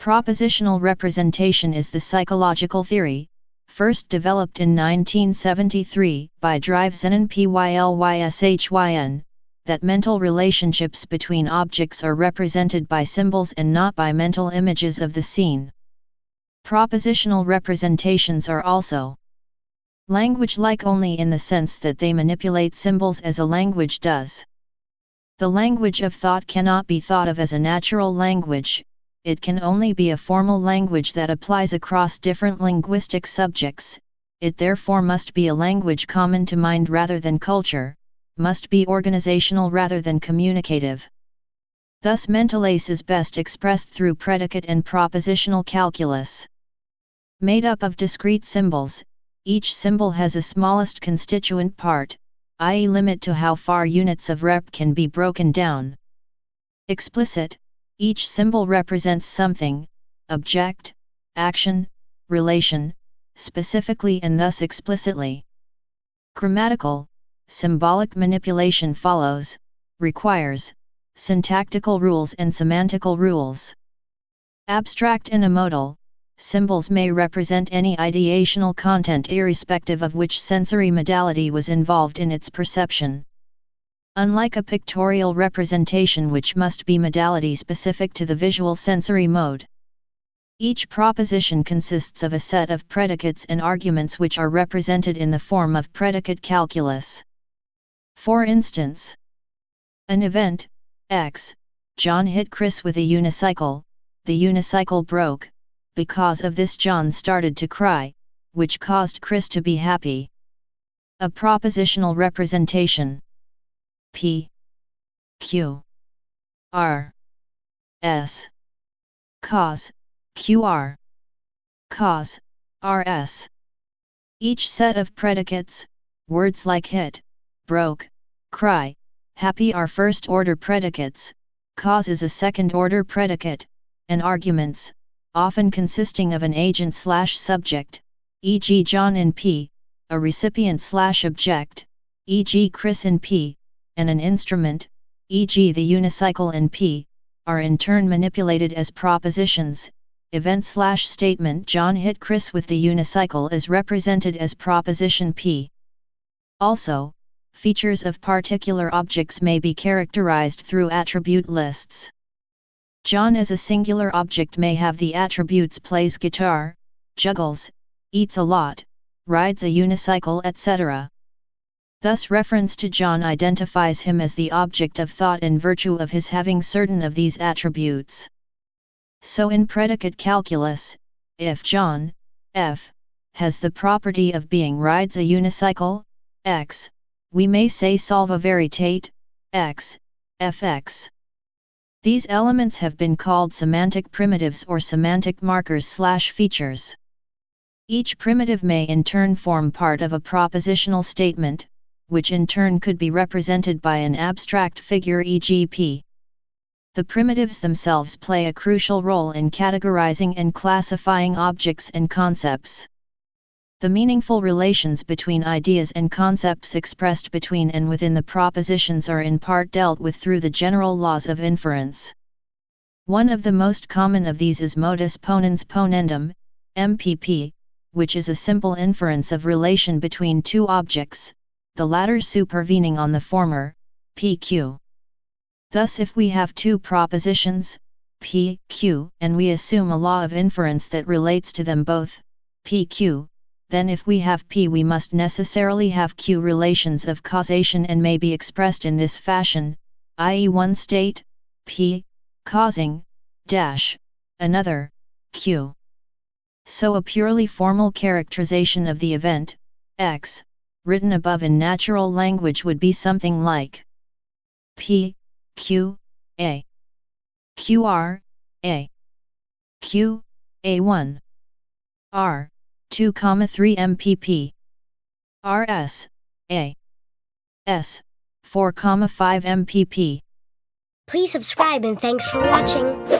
Propositional representation is the psychological theory, first developed in 1973 by Driveson and Pylshyn, that mental relationships between objects are represented by symbols and not by mental images of the scene. Propositional representations are also language-like only in the sense that they manipulate symbols as a language does. The language of thought cannot be thought of as a natural language, it can only be a formal language that applies across different linguistic subjects, it therefore must be a language common to mind rather than culture, must be organizational rather than communicative. Thus mentales is best expressed through predicate and propositional calculus. Made up of discrete symbols, each symbol has a smallest constituent part, i.e. limit to how far units of rep can be broken down. Explicit, each symbol represents something, object, action, relation, specifically and thus explicitly. Grammatical, symbolic manipulation follows, requires, syntactical rules and semantical rules. Abstract and amodal, symbols may represent any ideational content irrespective of which sensory modality was involved in its perception. Unlike a pictorial representation which must be modality specific to the visual sensory mode. Each proposition consists of a set of predicates and arguments which are represented in the form of predicate calculus. For instance, an event, X, John hit Chris with a unicycle, the unicycle broke, because of this John started to cry, which caused Chris to be happy. A propositional representation. P, Q, R, S, cause, QR, cause, RS. Each set of predicates, words like hit, broke, cry, happy are first-order predicates, cause is a second-order predicate, and arguments, often consisting of an agent/subject, e.g. John in P, a recipient/object, e.g. Chris in P, and an instrument, e.g. the unicycle in P, are in turn manipulated as propositions. Event/statement John hit Chris with the unicycle is represented as proposition P. Also, features of particular objects may be characterized through attribute lists. John as a singular object may have the attributes plays guitar, juggles, eats a lot, rides a unicycle, etc. Thus reference to John identifies him as the object of thought in virtue of his having certain of these attributes. So in predicate calculus, if John, F, has the property of being rides a unicycle, X, we may say solve veritate, X, Fx. These elements have been called semantic primitives or semantic markers/features. Each primitive may in turn form part of a propositional statement, which in turn could be represented by an abstract figure, e.g. P. The primitives themselves play a crucial role in categorizing and classifying objects and concepts. The meaningful relations between ideas and concepts expressed between and within the propositions are in part dealt with through the general laws of inference. One of the most common of these is modus ponens ponendum, MPP, which is a simple inference of relation between two objects, the latter supervening on the former, PQ. Thus if we have two propositions, P, Q, and we assume a law of inference that relates to them both, PQ, then if we have P we must necessarily have Q relations of causation and may be expressed in this fashion, i.e. one state, P, causing, dash, another, Q. So a purely formal characterization of the event, X, written above in natural language would be something like P, Q, A, QR, A, Q, A1, R, 2,3 MPP, RS, A, S, 4,5 MPP. Please subscribe and thanks for watching.